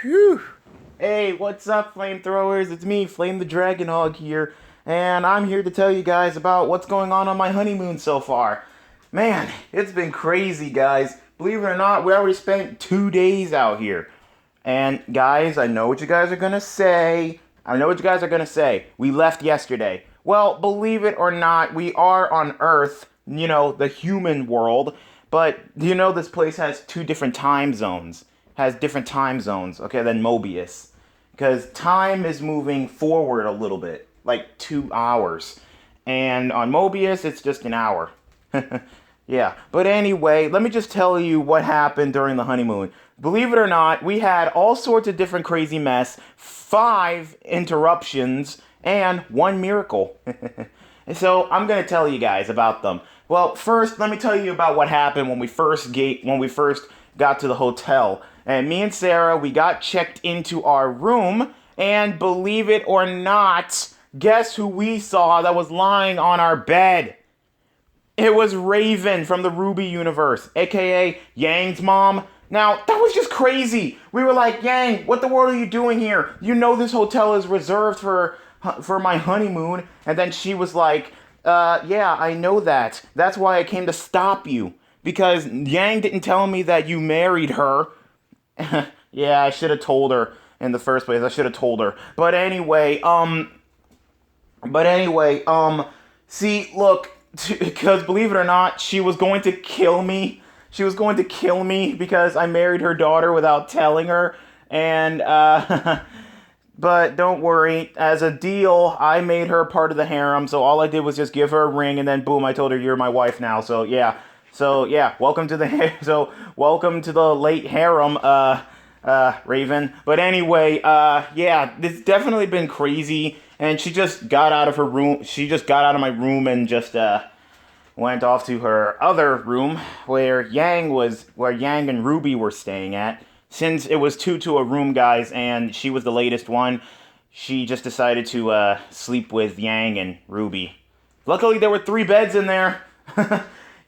Whew. Hey, what's up, flamethrowers? It's me, Flame the Dragon Hog here, and I'm here to tell you guys about what's going on my honeymoon so far. Man, it's been crazy, guys. Believe it or not, we already spent 2 days out here. And guys, I know what you guys are gonna say. We left yesterday. Well, believe it or not, we are on Earth, the human world. But do you know this place has two different time zones? Has different time zones, okay, than Mobius. Because time is moving forward a little bit, like 2 hours. And on Mobius, it's just an hour. Yeah, but anyway, let me just tell you what happened during the honeymoon. Believe it or not, we had all sorts of different crazy mess, 5 interruptions, and one miracle. So I'm gonna tell you guys about them. Well, first, let me tell you about what happened when we first got to the hotel. And me and Sarah, we got checked into our room, and believe it or not, guess who we saw that was lying on our bed? It was Raven from the Ruby universe, aka Yang's mom. Now, that was just crazy. We were like, Yang, what the world are you doing here? You know this hotel is reserved for my honeymoon. And then she was like, yeah, I know that. That's why I came to stop you. Because Yang didn't tell me that you married her. Yeah, I should have told her in the first place. I should have told her. See, look, because believe it or not, she was going to kill me. She was going to kill me because I married her daughter without telling her. And, but don't worry. As a deal, I made her part of the harem. So all I did was just give her a ring and then boom, I told her you're my wife now. So yeah. Welcome to the late harem, Raven. But anyway, yeah, it's definitely been crazy. And she just got out of her room. She just got out of my room and just went off to her other room where Yang and Ruby were staying at. Since it was two to a room, guys, and she was the latest one, she just decided to sleep with Yang and Ruby. Luckily, there were 3 beds in there.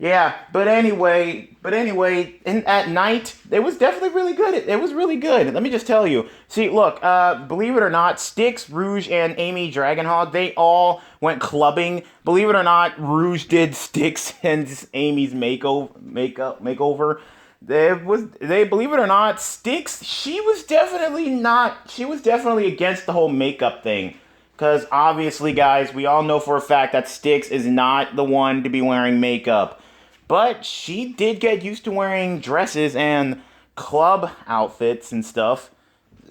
Yeah, but anyway, at night, it was definitely really good. It was really good. Let me just tell you. See, look, believe it or not, Styx, Rouge, and Amy Dragonhawk, they all went clubbing. Believe it or not, Rouge did Styx and Amy's makeover. They believe it or not, Styx, she was definitely against the whole makeup thing. Because obviously, guys, we all know for a fact that Styx is not the one to be wearing makeup. But she did get used to wearing dresses and club outfits and stuff.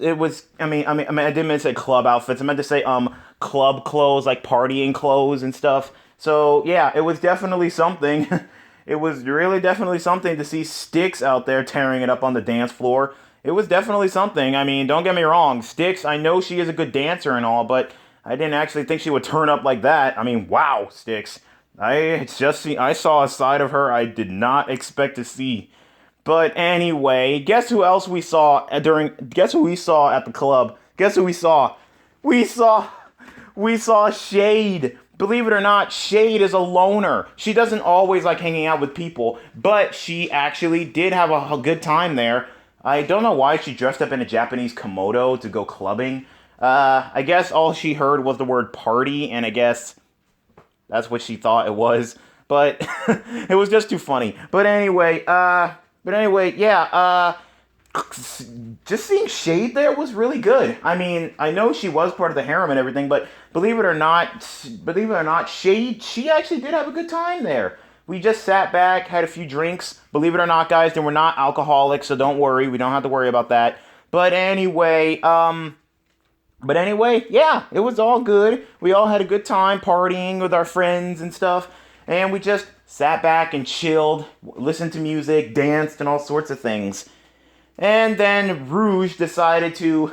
I didn't mean to say club outfits. I meant to say, club clothes, like partying clothes and stuff. So, yeah, it was definitely something. It was really definitely something to see Styx out there tearing it up on the dance floor. It was definitely something. I mean, don't get me wrong. Styx, I know she is a good dancer and all, but I didn't actually think she would turn up like that. I mean, wow, Styx. I saw a side of her I did not expect to see. But anyway, guess who else we saw guess who we saw at the club? Guess who we saw? We saw Shade. Believe it or not, Shade is a loner. She doesn't always like hanging out with people, but she actually did have a good time there. I don't know why she dressed up in a Japanese komodo to go clubbing. I guess all she heard was the word party, and I guess that's what she thought it was. But it was just too funny. But anyway, yeah, just seeing Shade there was really good. I mean, I know she was part of the harem and everything, but believe it or not, Shade, she actually did have a good time there. We just sat back, had a few drinks. Believe it or not, guys, they were not alcoholics, so don't worry. We don't have to worry about that. But anyway, yeah, it was all good. We all had a good time partying with our friends and stuff. And we just sat back and chilled, listened to music, danced, and all sorts of things. And then Rouge decided to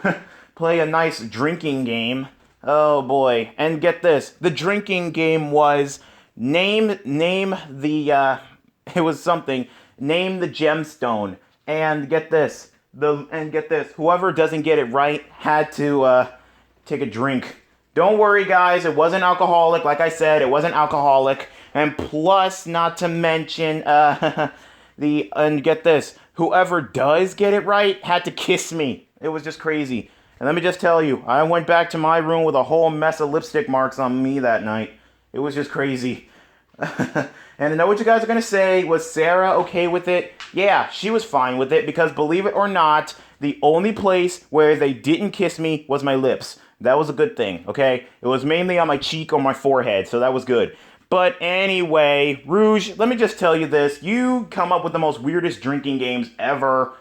play a nice drinking game. Oh boy. And get this. The drinking game was name the it was something. Name the gemstone. And get this. Whoever doesn't get it right had to take a drink. Don't worry, guys. It wasn't alcoholic. Like I said, it wasn't alcoholic. And plus, not to mention, and get this. Whoever does get it right had to kiss me. It was just crazy. And let me just tell you, I went back to my room with a whole mess of lipstick marks on me that night. It was just crazy. And I know what you guys are going to say. Was Sarah okay with it? Yeah, she was fine with it because, believe it or not, the only place where they didn't kiss me was my lips. That was a good thing, okay? It was mainly on my cheek or my forehead, so that was good. But anyway, Rouge, let me just tell you this. You come up with the most weirdest drinking games ever.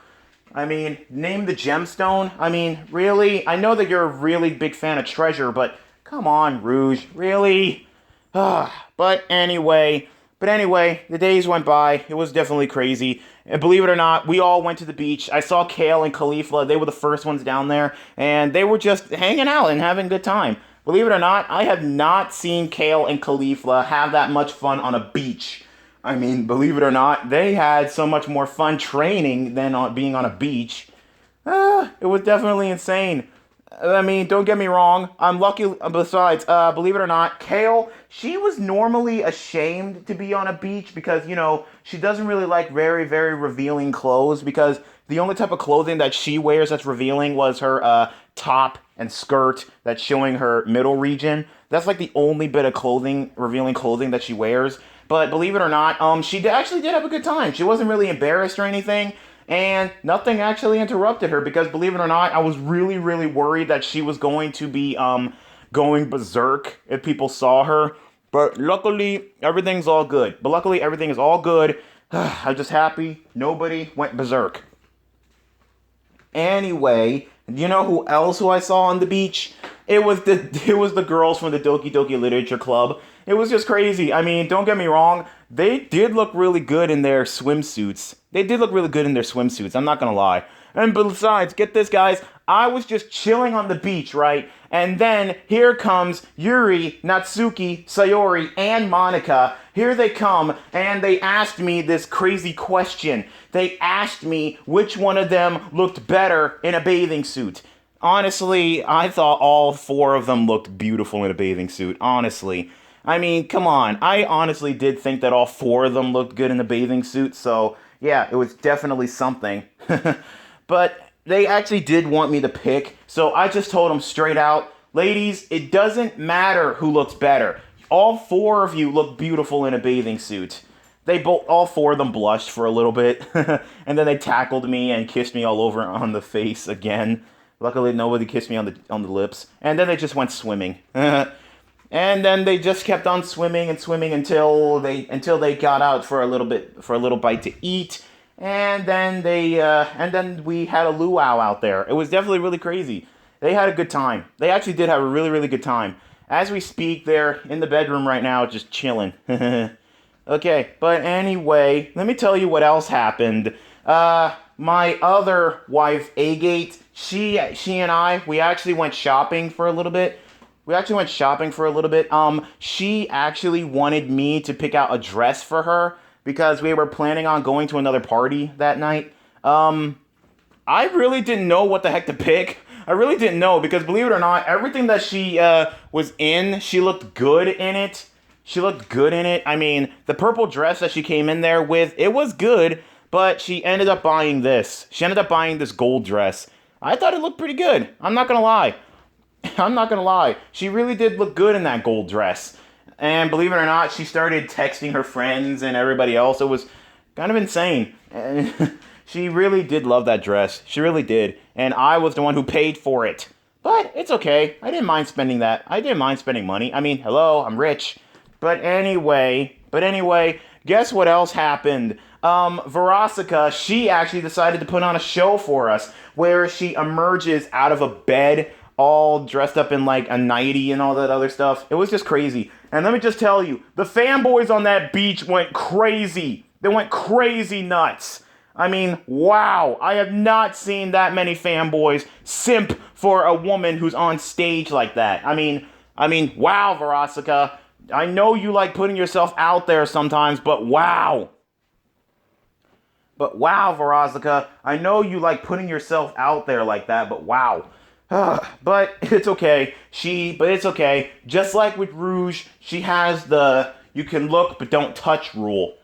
I mean, name the gemstone. I mean, really? I know that you're a really big fan of Treasure, but come on, Rouge. Really? But anyway, the days went by. It was definitely crazy. And believe it or not, we all went to the beach. I saw Kale and Khalifa. They were the first ones down there. And they were just hanging out and having a good time. Believe it or not, I have not seen Kale and Khalifa have that much fun on a beach. I mean, believe it or not, they had so much more fun training than being on a beach. It was definitely insane. I mean, don't get me wrong. I'm lucky. Besides, believe it or not, Kale, she was normally ashamed to be on a beach because, she doesn't really like very, very revealing clothes because the only type of clothing that she wears that's revealing was her top and skirt that's showing her middle region. That's like the only bit of clothing, revealing clothing that she wears. But believe it or not, she actually did have a good time. She wasn't really embarrassed or anything. And nothing actually interrupted her because, believe it or not, I was really, really worried that she was going to be going berserk if people saw her. But luckily, everything's all good. But luckily, everything is all good. I'm just happy nobody went berserk. Anyway, you know who I saw on the beach? It was the girls from the Doki Doki Literature Club. It was just crazy. I mean, don't get me wrong. They did look really good in their swimsuits. I'm not gonna lie. And besides, get this, guys. I was just chilling on the beach, right? And then here comes Yuri, Natsuki, Sayori, and Monica. Here they come, and they asked me this crazy question. They asked me which one of them looked better in a bathing suit. Honestly, I thought all four of them looked beautiful in a bathing suit, honestly. I mean, come on. I honestly did think that all four of them looked good in the bathing suit, so yeah, it was definitely something. But they actually did want me to pick, so I just told them straight out, ladies, it doesn't matter who looks better. All four of you look beautiful in a bathing suit. All four of them blushed for a little bit, and then they tackled me and kissed me all over on the face again. Luckily, nobody kissed me on the lips, and then they just went swimming. And then they just kept on swimming and swimming until they got out for a little bite to eat, and then we had a luau out there. It was definitely really crazy. They had a good time. They actually did have a really, really good time. As we speak, they're in the bedroom right now, just chilling. Okay, but anyway, let me tell you what else happened. My other wife, Agate, she and I, we actually went shopping for a little bit. She actually wanted me to pick out a dress for her because we were planning on going to another party that night. I really didn't know what the heck to pick. I really didn't know because, believe it or not, everything that she was in, she looked good in it. I mean, the purple dress that she came in there with, it was good, but she ended up buying this. She ended up buying this gold dress. I thought it looked pretty good. I'm not gonna lie. She really did look good in that gold dress. And believe it or not, she started texting her friends and everybody else. It was kind of insane. And she really did love that dress. She really did. And I was the one who paid for it. But it's okay. I didn't mind spending that. I didn't mind spending money. I mean, hello, I'm rich. But anyway, guess what else happened? Verosica, she actually decided to put on a show for us where she emerges out of a bed all dressed up in like a nightie and all that other stuff. It was just crazy. And let me just tell you, the fanboys on that beach went crazy. They went crazy nuts. I mean, wow. I have not seen that many fanboys simp for a woman who's on stage like that. I mean, wow, Verosica. I know you like putting yourself out there sometimes, but wow. Verosica. I know you like putting yourself out there like that, but wow. But it's okay. Just like with Rouge, she has the you can look but don't touch rule.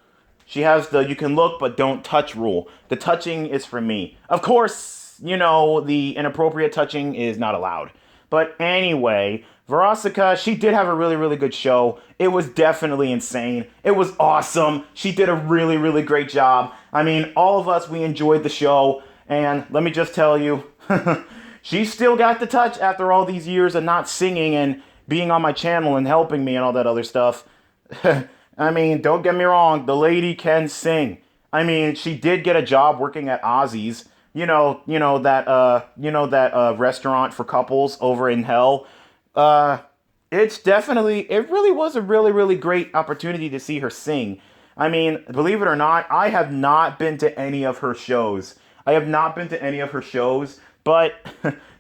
She has the you can look but don't touch rule. The touching is for me. Of course, the inappropriate touching is not allowed. But anyway, Veronica, she did have a really, really good show. It was definitely insane. It was awesome. She did a really, really great job. I mean, all of us, we enjoyed the show. And let me just tell you, she still got the touch after all these years of not singing and being on my channel and helping me and all that other stuff. I mean, don't get me wrong, the lady can sing. I mean, she did get a job working at Ozzy's. That restaurant for couples over in hell. It really was a really, really great opportunity to see her sing. I mean, believe it or not, I have not been to any of her shows. But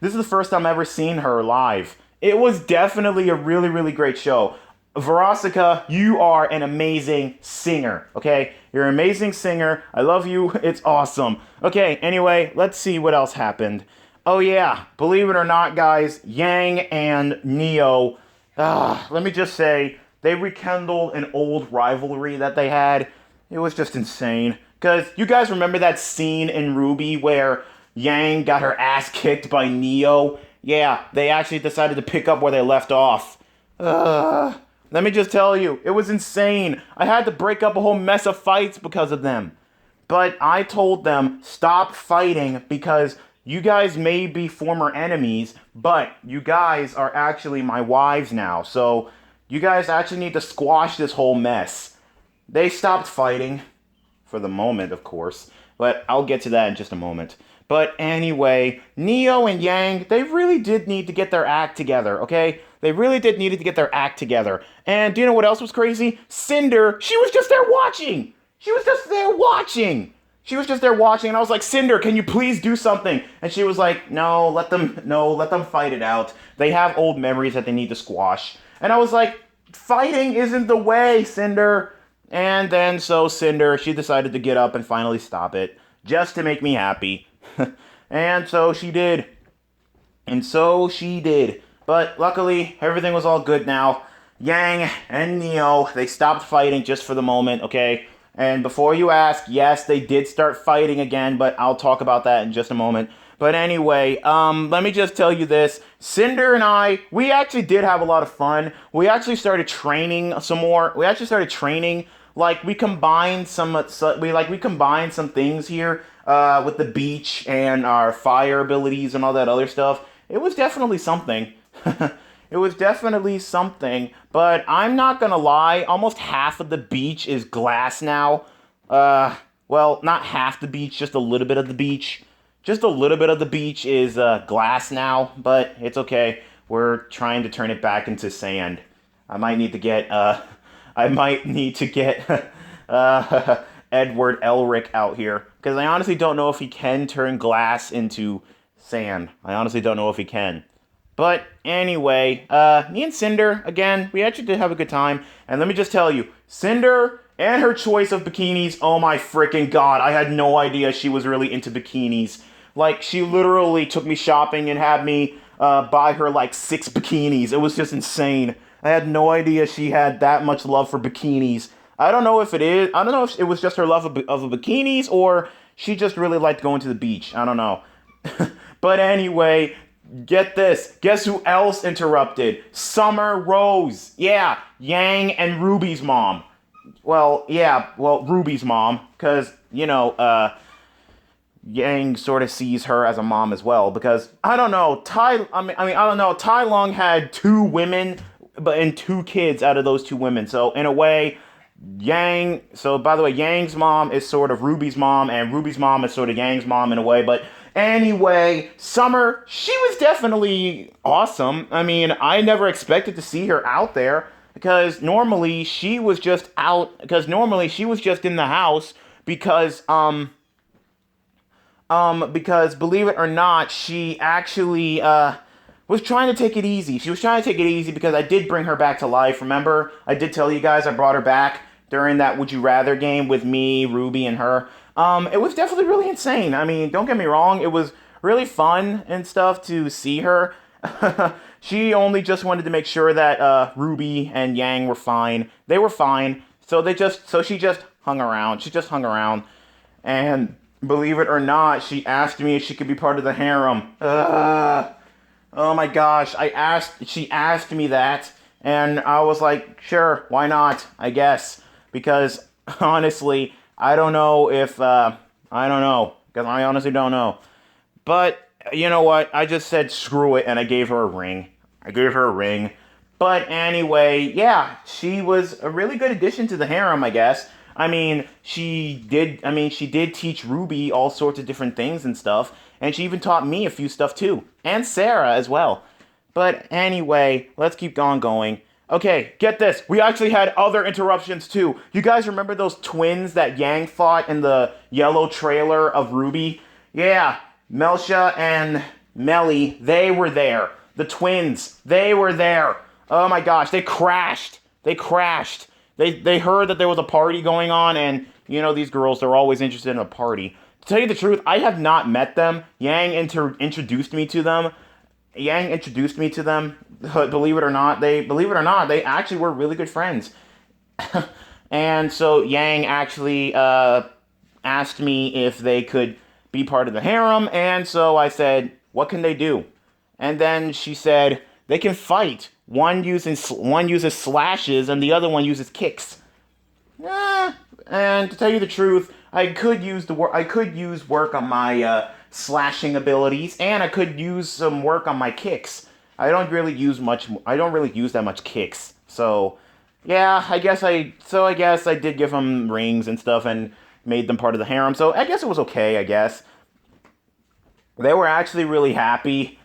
this is the first time I've ever seen her live. It was definitely a really, really great show. Veronica, you are an amazing singer, okay? You're an amazing singer. I love you. It's awesome. Okay, anyway, let's see what else happened. Oh yeah, believe it or not, guys, Yang and Neo, let me just say, they rekindled an old rivalry that they had. It was just insane. Because you guys remember that scene in Ruby where Yang got her ass kicked by Neo? Yeah, they actually decided to pick up where they left off. Let me just tell you, it was insane. I had to break up a whole mess of fights because of them. But I told them, stop fighting because you guys may be former enemies, but you guys are actually my wives now. So you guys actually need to squash this whole mess. They stopped fighting. For the moment, of course. But I'll get to that in just a moment. But anyway, Neo and Yang, they really did need to get their act together, okay? They really did need to get their act together. And do you know what else was crazy? Cinder, she was just there watching. She was just there watching. And I was like, Cinder, can you please do something? And she was like, no, let them fight it out. They have old memories that they need to squash. And I was like, fighting isn't the way, Cinder. And then so Cinder, she decided to get up and finally stop it. Just to make me happy. And so she did. But luckily, everything was all good now. Yang and Neo, they stopped fighting just for the moment, okay? And before you ask, yes, they did start fighting again, but I'll talk about that in just a moment. But anyway, let me just tell you this. Cinder and I, we actually did have a lot of fun. We actually started training some more. Like we combined some things here with the beach and our fire abilities and all that other stuff. It was definitely something. But I'm not gonna lie, almost half of the beach is glass now. Well, not half the beach, just a little bit of the beach. Just a little bit of the beach is glass now, but it's okay. We're trying to turn it back into sand. I might need to get Edward Elric out here, because I honestly don't know if he can turn glass into sand. I honestly don't know if he can. But anyway, me and Cinder, again, we actually did have a good time. And let me just tell you, Cinder and her choice of bikinis, oh my freaking god, I had no idea she was really into bikinis. Like, she literally took me shopping and had me buy her like 6 bikinis. It was just insane. I had no idea she had that much love for bikinis. I don't know if it was just her love of bikinis or she just really liked going to the beach. I don't know. But anyway, get this. Guess who else interrupted? Summer Rose. Yeah, Yang and Ruby's mom. Well, Ruby's mom. Because, Yang sort of sees her as a mom as well. Because, I don't know. I don't know. Tai Lung had 2 women and 2 kids out of those 2 women. So, in a way, Yang's mom is sort of Ruby's mom, and Ruby's mom is sort of Yang's mom in a way, but anyway, Summer, she was definitely awesome. I mean, I never expected to see her out there, because normally she was just in the house, because believe it or not, she actually, was trying to take it easy. She was trying to take it easy because I did bring her back to life, remember? I did tell you guys I brought her back during that Would You Rather game with me, Ruby, and her. It was definitely really insane. I mean, don't get me wrong, it was really fun and stuff to see her. She only just wanted to make sure that Ruby and Yang were fine. They were fine, so she just hung around. She just hung around. And believe it or not, she asked me if she could be part of the harem. Oh my gosh, she asked me that, and I was like, sure, why not, I guess. Because, honestly, I don't know if, I don't know, because I honestly don't know. But, you know what, I just said screw it, and I gave her a ring. But anyway, yeah, she was a really good addition to the harem, I guess. She did teach Ruby all sorts of different things and stuff, and she even taught me a few stuff too, and Sarah as well. But anyway, let's keep on going. Okay, get this. We actually had other interruptions too. You guys remember those twins that Yang fought in the yellow trailer of Ruby? Yeah, Melsha and Melly, they were there. The twins, they were there. Oh my gosh, they crashed. They heard that there was a party going on, and you know these girls, they're always interested in a party. To tell you the truth, I have not met them. Introduced me to them. But believe it or not, they actually were really good friends. And so Yang actually asked me if they could be part of the harem, and so I said, "What can they do?" And then she said, "They can fight. One uses slashes, and the other one uses kicks." And to tell you the truth, I could use work on my slashing abilities, and I could use some work on my kicks. I don't really use that much kicks. So, yeah, I guess I did give them rings and stuff and made them part of the harem. So I guess it was okay. I guess they were actually really happy.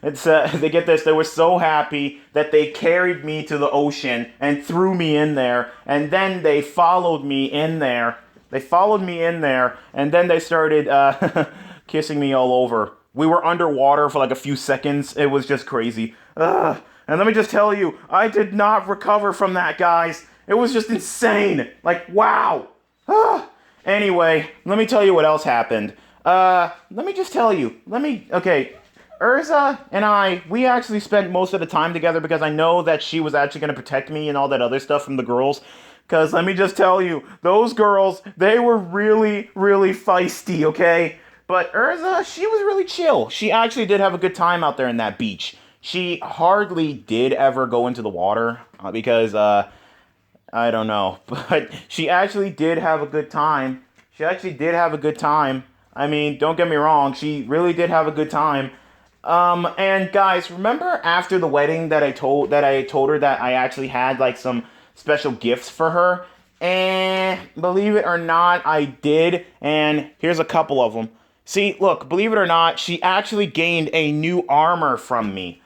They get this. They were so happy that they carried me to the ocean and threw me in there, and then they followed me in there. And then they started kissing me all over. We were underwater for like a few seconds. It was just crazy. And let me just tell you, I did not recover from that, guys. It was just insane. Like, wow. Anyway, let me tell you what else happened. Let me just tell you. Okay. Erza and we actually spent most of the time together because I know that she was actually going to protect me and all that other stuff from the girls. Because let me just tell you, those girls, they were really, really feisty, okay? But Erza, she was really chill. She actually did have a good time out there in that beach. She hardly did ever go into the water because, I don't know. But she actually did have a good time. I mean, don't get me wrong, she really did have a good time. And guys, remember after the wedding that I told her that I actually had like some special gifts for her? And believe it or not, I did. And here's a couple of them. See, look, believe it or not, she actually gained a new armor from me.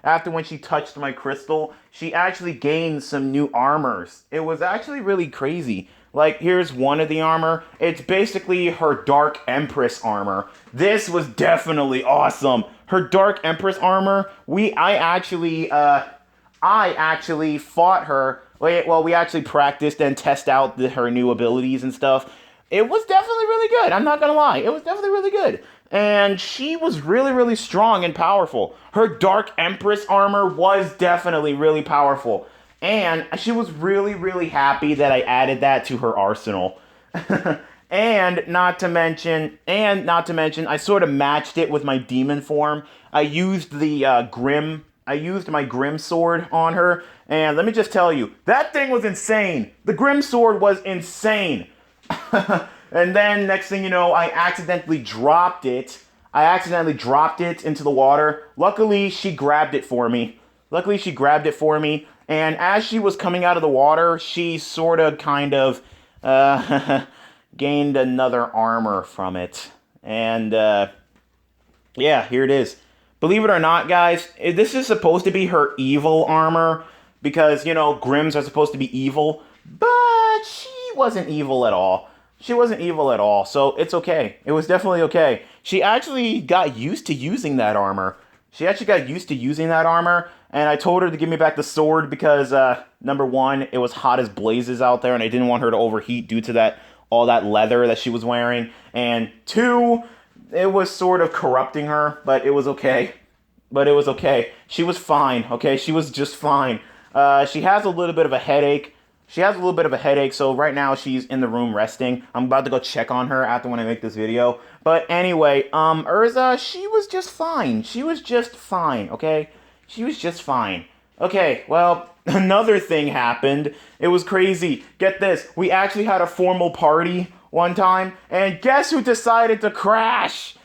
After when she touched my crystal, she actually gained some new armors. It was actually really crazy. Like, here's one of the armor. It's basically her Dark Empress armor. This was definitely awesome. Her Dark Empress armor, I actually fought her. Well, we actually practiced and test out her new abilities and stuff. It was definitely really good. I'm not gonna lie. It was definitely really good. And she was really, really strong and powerful. Her Dark Empress armor was definitely really powerful. And she was really, really happy that I added that to her arsenal. And not to mention, I sort of matched it with my demon form. I used my Grim Sword on her, and let me just tell you, that thing was insane. The Grim Sword was insane. And then, next thing you know, I accidentally dropped it into the water. Luckily, she grabbed it for me. And as she was coming out of the water, she sort of kind of gained another armor from it. And yeah, here it is. Believe it or not, guys, this is supposed to be her evil armor because, you know, Grims are supposed to be evil. But she wasn't evil at all. So it's okay. It was definitely okay. She actually got used to using that armor. And I told her to give me back the sword because, number one, it was hot as blazes out there, and I didn't want her to overheat due to all that leather that she was wearing. And two, it was sort of corrupting her, but it was okay. She was fine, okay? She was just fine. She has a little bit of a headache. She has a little bit of a headache, so right now she's in the room resting. I'm about to go check on her after when I make this video. But anyway, Erza, she was just fine. She was just fine, okay? She was just fine. Okay, well, another thing happened. It was crazy. Get this. We actually had a formal party one time, and guess who decided to crash?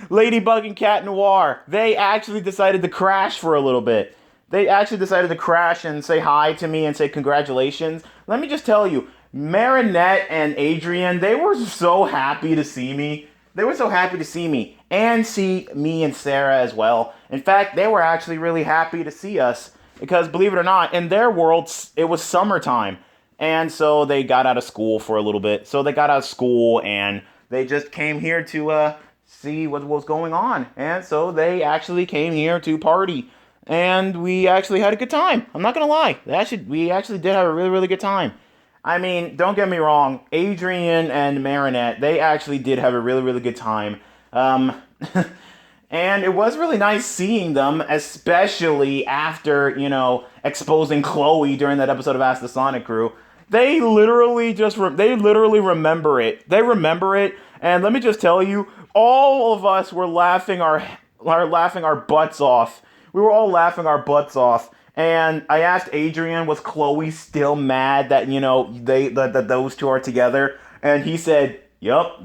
Ladybug and Cat Noir. They actually decided to crash for a little bit. They actually decided to crash and say hi to me and say congratulations. Let me just tell you, Marinette and Adrian, they were so happy to see me. They were so happy to see me and see me and Sarah as well. In fact, they were actually really happy to see us because, believe it or not, in their world, it was summertime. And so they got out of school for a little bit. So they got out of school and they just came here to see what was going on. And so they actually came here to party. And we actually had a good time. I'm not going to lie. We actually did have a really, really good time. I mean, don't get me wrong. Adrian and Marinette, they actually did have a really, really good time. And it was really nice seeing them, especially after, exposing Chloe during that episode of Ask the Sonic Crew. They literally remember it. They remember it. And let me just tell you, all of us were laughing our butts off. We were all laughing our butts off, and I asked Adrian, was Chloe still mad that, that those two are together? And he said, yep,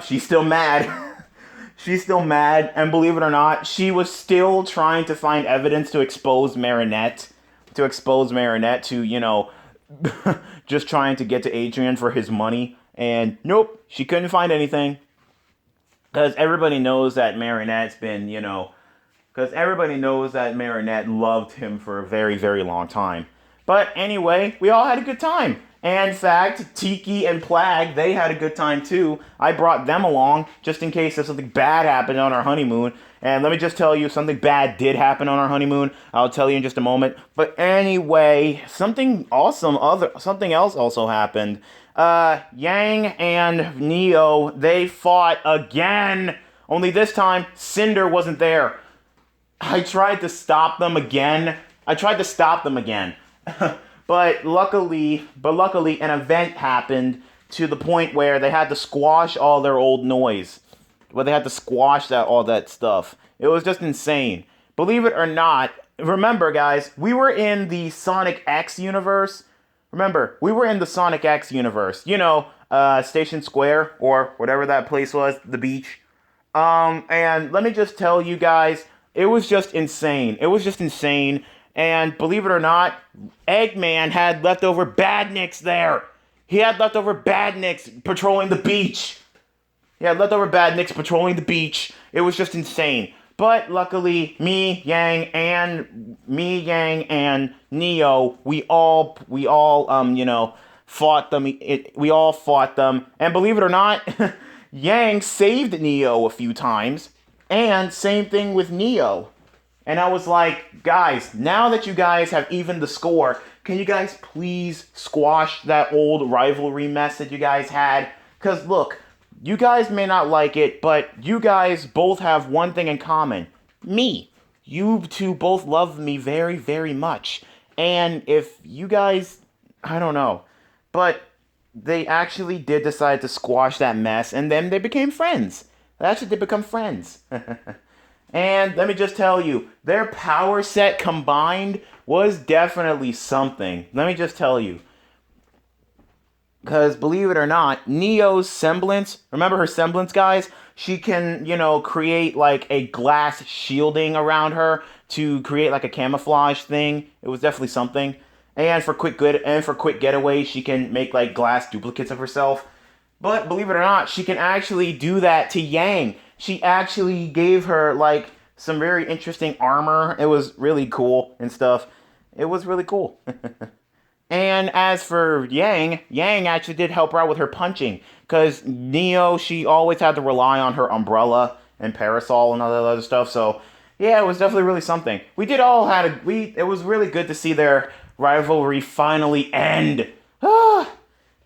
she's still mad. She's still mad, and believe it or not, she was still trying to find evidence to expose Marinette, to, just trying to get to Adrian for his money, and nope, she couldn't find anything, because everybody knows that Marinette loved him for a very, very long time. But anyway, we all had a good time. And in fact, Tiki and Plag, they had a good time too. I brought them along just in case if something bad happened on our honeymoon. And let me just tell you, something bad did happen on our honeymoon. I'll tell you in just a moment. But anyway, something else also happened. Yang and Neo, they fought again. Only this time, Cinder wasn't there. I tried to stop them again. But luckily, an event happened to the point where they had to squash all their old noise. They had to squash all that stuff. It was just insane. Believe it or not, remember guys, we were in the Sonic X universe. Station Square, or whatever that place was, the beach. And let me just tell you guys, it was just insane. And believe it or not, Eggman had leftover badniks there. He had leftover badniks patrolling the beach. It was just insane. But luckily, me, Yang, and Neo, we all fought them. We all fought them. And believe it or not, Yang saved Neo a few times. And same thing with Neo. And I was like, guys, now that you guys have evened the score, can you guys please squash that old rivalry mess that you guys had? Because look, you guys may not like it, but you guys both have one thing in common. Me. You two both love me very, very much. And if you guys, I don't know, but they actually did decide to squash that mess, and then they became friends. They actually did become friends. And let me just tell you, their power set combined was definitely something. Let me just tell you. Because believe it or not, Neo's semblance, remember her semblance, guys? She can, create like a glass shielding around her to create like a camouflage thing. It was definitely something. And for quick getaway, she can make like glass duplicates of herself. But believe it or not, she can actually do that to Yang. She actually gave her like some very interesting armor. It was really cool and stuff. It was really cool. And as for Yang actually did help her out with her punching. Because Neo, she always had to rely on her umbrella and parasol and all that other stuff. So yeah, it was definitely really something. It was really good to see their rivalry finally end.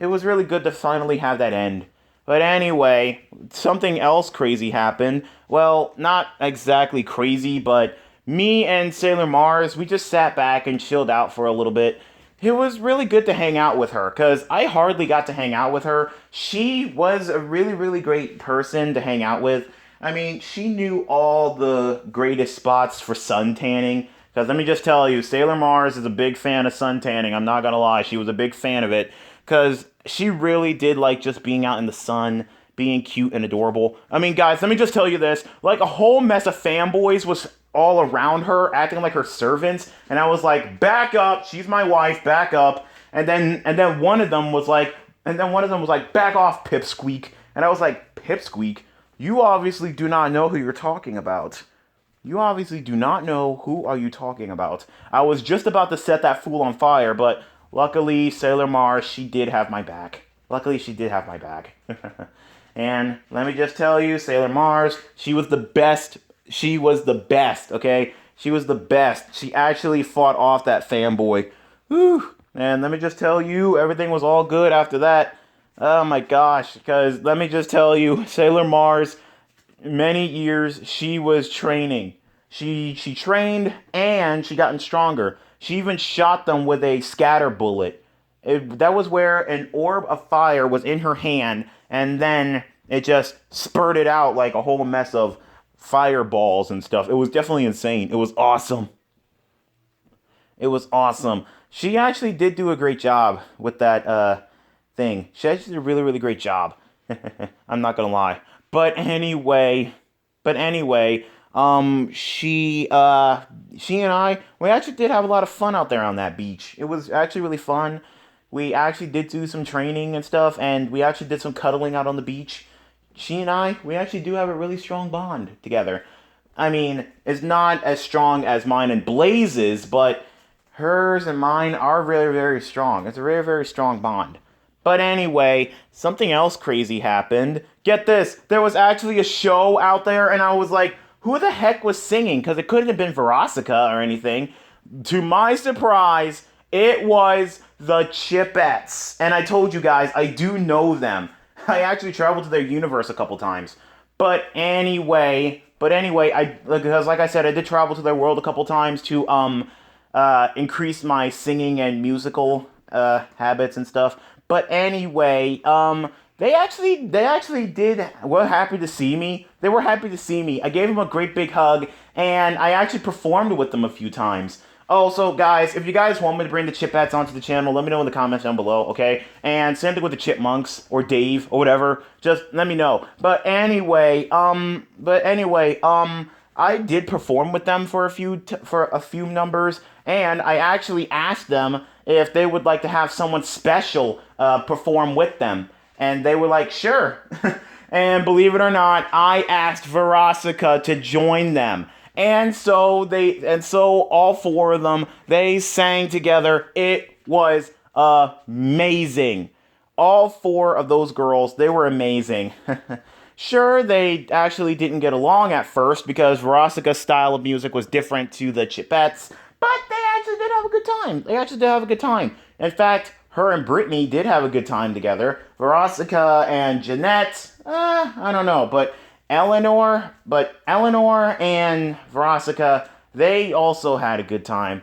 It was really good to finally have that end. But anyway, something else crazy happened. Well, not exactly crazy, but me and Sailor Mars, we just sat back and chilled out for a little bit. it was really good to hang out with her because I hardly got to hang out with her. She was a really, really great person to hang out with. I mean, she knew all the greatest spots for sun tanning. Because let me just tell you, Sailor Mars is a big fan of sun tanning. I'm not going to lie. She was a big fan of it. Because she really did like just being out in the sun, being cute and adorable. I mean, guys, let me just tell you this. Like, a whole mess of fanboys was all around her, acting like her servants. And I was like, back up. She's my wife. Back up. And then one of them was like, back off, Pipsqueak. And I was like, Pipsqueak? You obviously do not know who you're talking about. You obviously do not know who are you talking about. I was just about to set that fool on fire, but luckily, Sailor Mars, she did have my back. Luckily, she did have my back. And let me just tell you, Sailor Mars, she was the best. She was the best, okay? She was the best. She actually fought off that fanboy. Whew. And let me just tell you, everything was all good after that. Oh my gosh, because let me just tell you, Sailor Mars, many years she was training. She trained and she gotten stronger. She even shot them with a scatter bullet. That was where an orb of fire was in her hand, and then it just spurted out like a whole mess of fireballs and stuff. It was definitely insane. It was awesome. It was awesome. She actually did do a great job with that thing. She actually did a really, really great job. I'm not gonna lie. But anyway, she and I, we actually did have a lot of fun out there on that beach. It was actually really fun. We actually did do some training and stuff, and we actually did some cuddling out on the beach. She and I, we actually do have a really strong bond together. I mean, it's not as strong as mine and Blaze's, but hers and mine are very, very strong. It's a very, very strong bond. But anyway, something else crazy happened. Get this, there was actually a show out there, and I was like, who the heck was singing? Because it couldn't have been Verosica or anything. To my surprise, it was the Chipettes. And I told you guys, I do know them. I actually traveled to their universe a couple times. But anyway, because like I said, I did travel to their world a couple times to increase my singing and musical habits and stuff. But anyway, they actually were happy to see me. They were happy to see me. I gave them a great big hug, and I actually performed with them a few times. Also, guys, if you guys want me to bring the Chipettes onto the channel, let me know in the comments down below, okay? And same thing with the Chipmunks, or Dave, or whatever. Just let me know. But anyway, I did perform with them for a few numbers, and I actually asked them if they would like to have someone special perform with them. And they were like, sure. And believe it or not, I asked Verosica to join them. And so all four of them, they sang together. It was amazing. All four of those girls, they were amazing. Sure, they actually didn't get along at first because Verosica's style of music was different to the Chipettes, but they actually did have a good time. They actually did have a good time. In fact, her and Brittany did have a good time together. Verosica and Jeanette, I don't know, but Eleanor and Verosica, they also had a good time.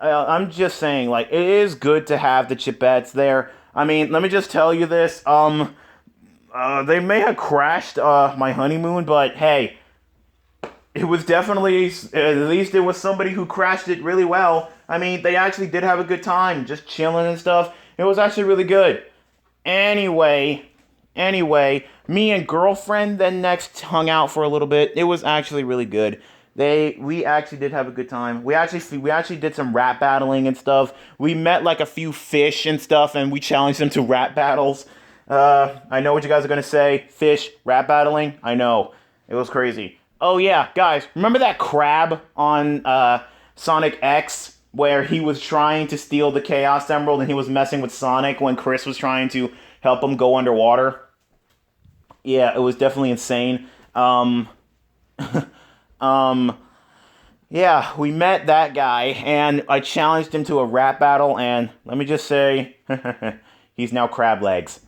I'm just saying, like, it is good to have the Chipettes there. I mean, let me just tell you this, they may have crashed my honeymoon, but hey, it was definitely, at least it was somebody who crashed it really well. I mean, they actually did have a good time, just chilling and stuff. It was actually really good. Anyway, me and girlfriend then next hung out for a little bit. It was actually really good. We actually did have a good time. We actually did some rap battling and stuff. We met like a few fish and stuff, and we challenged them to rap battles. I know what you guys are gonna say. Fish, rap battling. I know. It was crazy. Oh yeah, guys, remember that crab on Sonic X where he was trying to steal the Chaos Emerald and he was messing with Sonic when Chris was trying to help him go underwater? Yeah, it was definitely insane. Yeah, we met that guy, and I challenged him to a rap battle, and let me just say, he's now crab legs.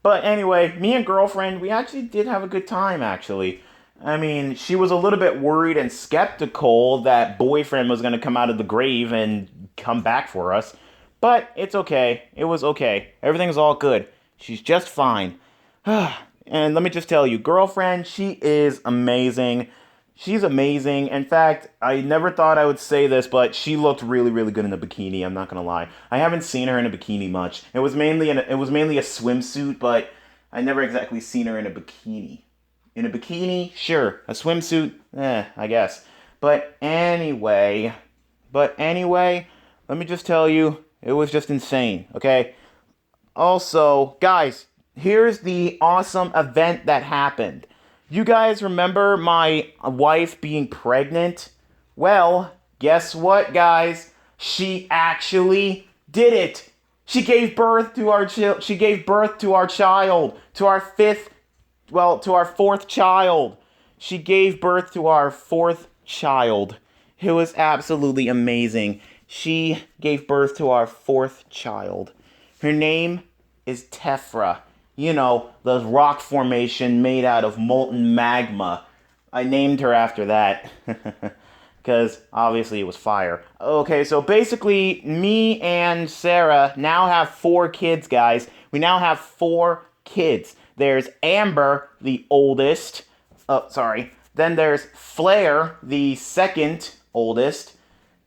But anyway, me and girlfriend, we actually did have a good time, actually. I mean, she was a little bit worried and skeptical that boyfriend was going to come out of the grave and come back for us. But it's okay. It was okay. Everything's all good. She's just fine. And let me just tell you, girlfriend, she is amazing. She's amazing. In fact, I never thought I would say this, but she looked really, really good in a bikini. I'm not gonna lie. I haven't seen her in a bikini much. It was mainly a swimsuit, but I never exactly seen her in a bikini. In a bikini, sure. A swimsuit, I guess. But anyway, let me just tell you, it was just insane. Okay. Also, guys, here's the awesome event that happened. You guys remember my wife being pregnant? Well, guess what, guys? She actually did it. She gave birth to our she gave birth to our child, to our fourth child. She gave birth to our fourth child. It was absolutely amazing. She gave birth to our fourth child. Her name is Tephra. You know, the rock formation made out of molten magma. I named her after that. Because obviously it was fire. Okay, so basically, me and Sarah now have 4 kids, guys. We now have 4 kids. There's Amber, the oldest. Then there's Flair, the second oldest.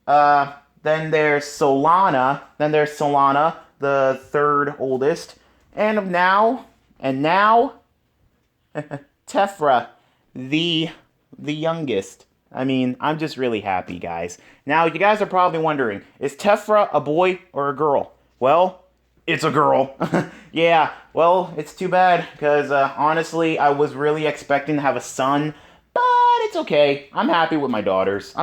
Then there's Solana. The third oldest. And now, Tephra, the youngest. I mean, I'm just really happy, guys. Now, you guys are probably wondering, is Tephra a boy or a girl? Well, it's a girl. Yeah, well, it's too bad, because honestly, I was really expecting to have a son, but it's okay. I'm happy with my daughters.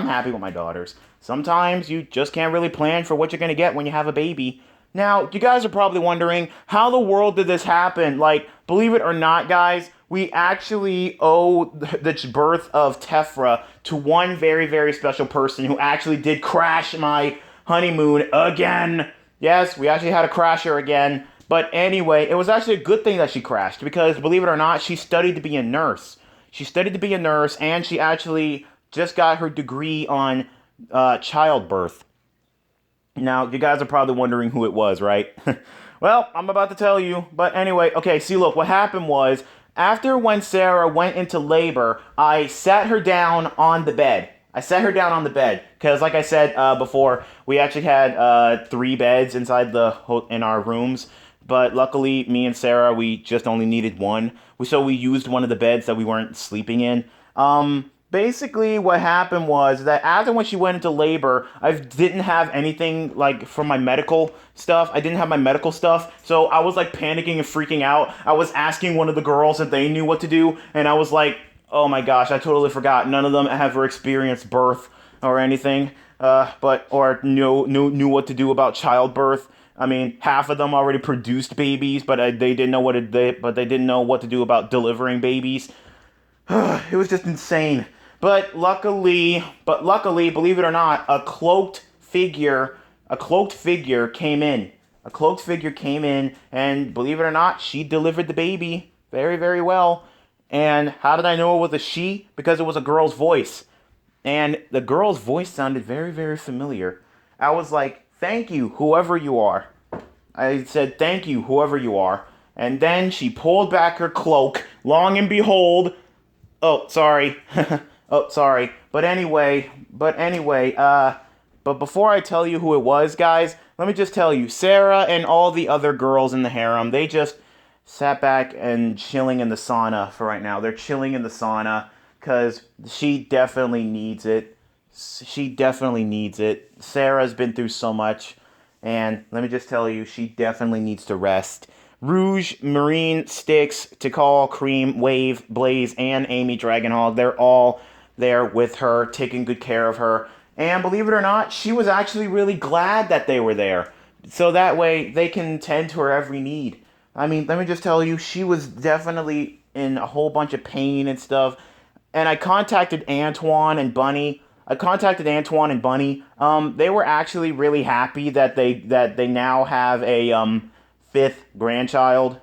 Sometimes you just can't really plan for what you're going to get when you have a baby. Now, you guys are probably wondering, how the world did this happen? Like, believe it or not, guys, we actually owe the birth of Tephra to one very, very special person who actually did crash my honeymoon again. Yes, we actually had to crash her again. But anyway, it was actually a good thing that she crashed because, believe it or not, she studied to be a nurse. And she actually just got her degree on childbirth. Now, you guys are probably wondering who it was, right? Well, I'm about to tell you. But anyway, okay, see, look, what happened was, when Sarah went into labor, I sat her down on the bed. Because, like I said before, we actually had 3 beds in our rooms. But luckily, me and Sarah, we just only needed one. So we used one of the beds that we weren't sleeping in. Basically, what happened was that when she went into labor, I didn't have anything, like, for my medical stuff. I didn't have my medical stuff, so I was, like, panicking and freaking out. I was asking one of the girls if they knew what to do, and I was like, oh my gosh, I totally forgot. None of them have ever experienced birth or anything, or knew what to do about childbirth. I mean, half of them already produced babies, but they didn't know what to do about delivering babies. It was just insane. But luckily, believe it or not, a cloaked figure came in. And believe it or not, she delivered the baby very, very well. And how did I know it was a she? Because it was a girl's voice. And the girl's voice sounded very, very familiar. I was like, thank you, whoever you are. I said, thank you, whoever you are. And then she pulled back her cloak. Long and behold... Oh, sorry. But before I tell you who it was, guys, let me just tell you, Sarah and all the other girls in the harem, they just sat back and chilling in the sauna for right now. They're chilling in the sauna because she definitely needs it. Sarah's been through so much, and let me just tell you, she definitely needs to rest. Rouge, Marine, Styx, Tikal, Cream, Wave, Blaze, and Amy Dragonhawk, they're all there with her, taking good care of her. And believe it or not, she was actually really glad that they were there. So that way, they can tend to her every need. I mean, let me just tell you, she was definitely in a whole bunch of pain and stuff. And I contacted Antoine and Bunny. They were actually really happy that they now have a fifth grandchild,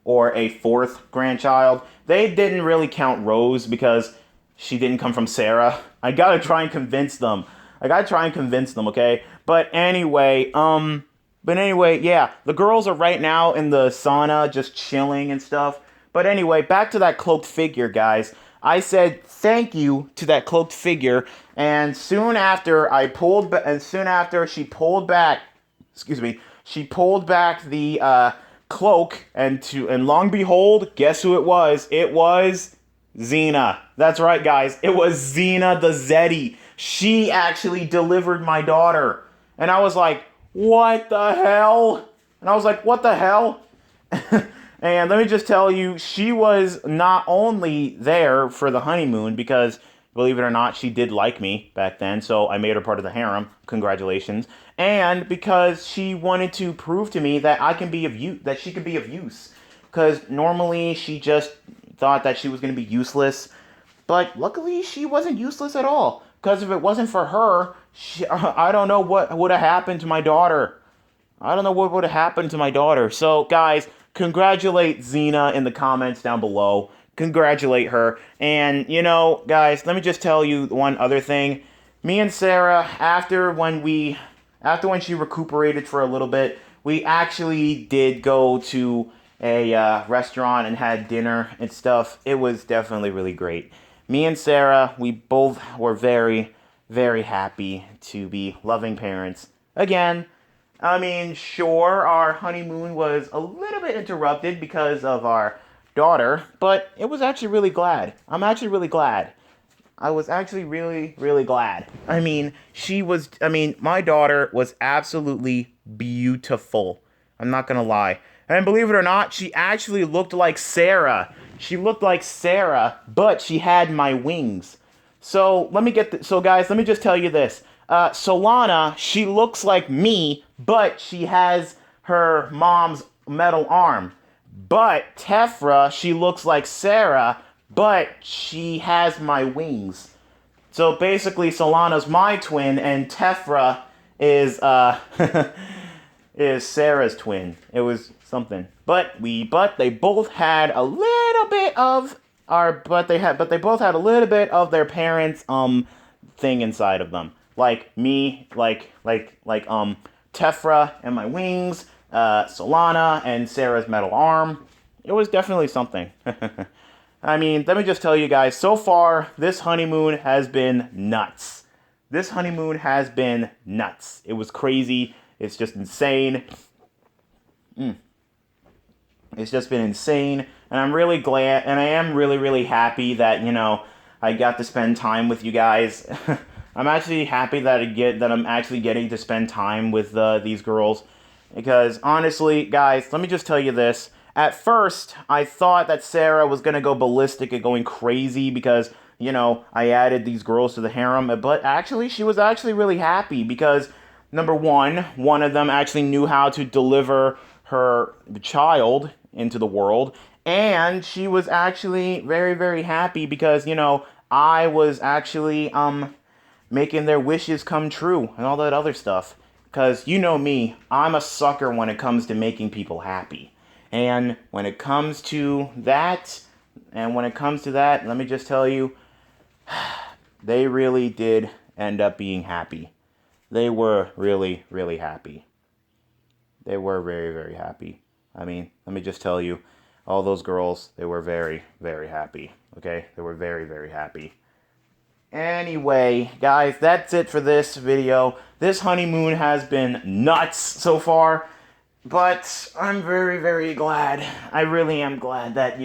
or a fourth grandchild. They didn't really count Rose because she didn't come from Sarah. I gotta try and convince them. Okay? But anyway, yeah, the girls are right now in the sauna just chilling and stuff. But anyway, back to that cloaked figure, guys. I said thank you to that cloaked figure, and soon after she pulled back, she pulled back the cloak, and long behold, guess who it was? It was Xena. That's right, guys. It was Xena the Zeddy. She actually delivered my daughter. And I was like, what the hell? And let me just tell you, she was not only there for the honeymoon, because, believe it or not, she did like me back then, so I made her part of the harem. Congratulations. And because she wanted to prove to me that that she could be of use. Because normally she just thought that she was going to be useless. But luckily, she wasn't useless at all. Because if it wasn't for her, I don't know what would have happened to my daughter. So, guys, congratulate Xena in the comments down below. Congratulate her. And, guys, let me just tell you one other thing. Me and Sarah, after when she recuperated for a little bit, we actually did go to a restaurant and had dinner and stuff. It was definitely really great. Me and Sarah, we both were very, very happy to be loving parents again. I mean, sure, our honeymoon was a little bit interrupted because of our daughter, but it was actually really glad. I'm actually really glad. I was actually really, really glad. I mean, my daughter was absolutely beautiful. I'm not gonna lie. And believe it or not, she actually looked like Sarah. But she had my wings. So guys, let me just tell you this. Solana, she looks like me, but she has her mom's metal arm. But Tephra, she looks like Sarah, but she has my wings. So basically, Solana's my twin, and Tephra is is Sarah's twin. It was something. But they both had a little bit of they both had a little bit of their parents' thing inside of them. Like me, Tephra and my wings, Solana and Sarah's metal arm. It was definitely something. I mean, let me just tell you guys, so far, this honeymoon has been nuts. It was crazy. It's just insane. It's just been insane. And I'm really glad, and I am really, really happy that, I got to spend time with you guys. I'm actually happy that I'm actually getting to spend time with these girls. Because, honestly, guys, let me just tell you this. At first, I thought that Sarah was going to go ballistic and going crazy because, I added these girls to the harem. But actually, she was actually really happy because, number one of them actually knew how to deliver her child into the world. And she was actually very, very happy because, I was actually making their wishes come true and all that other stuff. Because you know me, I'm a sucker when it comes to making people happy. And when it comes to that, let me just tell you, they really did end up being happy. They were really, really happy. They were very, very happy. I mean, let me just tell you, all those girls, they were very, very happy. Okay? They were very, very happy. Anyway, guys, that's it for this video. This honeymoon has been nuts so far. But I'm very, very glad. I really am glad that,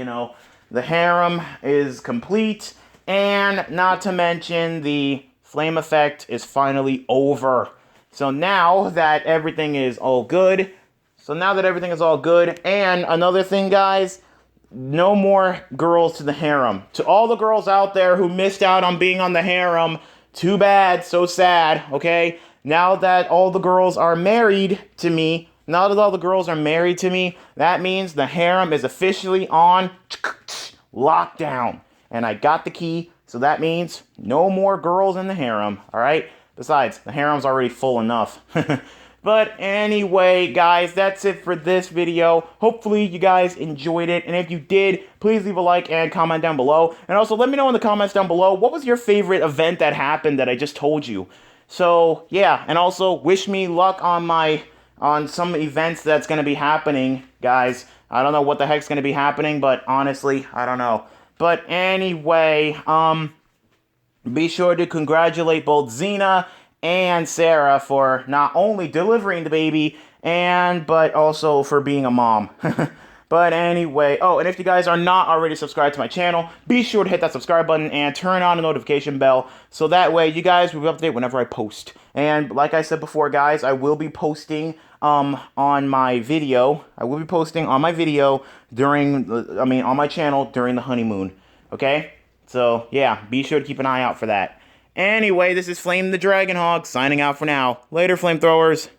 the harem is complete. And not to mention, the flame effect is finally over. So now that everything is all good. And another thing, guys, no more girls to the harem. To all the girls out there who missed out on being on the harem, too bad, so sad, okay? Now that all the girls are married to me, that means the harem is officially on lockdown. And I got the key, so that means no more girls in the harem, alright? Besides, the harem's already full enough. But anyway, guys, that's it for this video. Hopefully you guys enjoyed it. And if you did, please leave a like and comment down below. And also let me know in the comments down below, what was your favorite event that happened that I just told you? So yeah, and also wish me luck on some events that's going to be happening, guys. I don't know what the heck's going to be happening, but honestly, I don't know. But anyway, be sure to congratulate both Xena and Sarah for not only delivering the baby, but also for being a mom. But anyway, oh, and if you guys are not already subscribed to my channel, be sure to hit that subscribe button and turn on the notification bell, so that way you guys will be updated whenever I post. And like I said before, guys, I will be posting on my video. I will be posting on my video on my channel during the honeymoon. Okay? So, yeah, be sure to keep an eye out for that. Anyway, this is Flame the Dragon Hog signing out for now. Later, flamethrowers.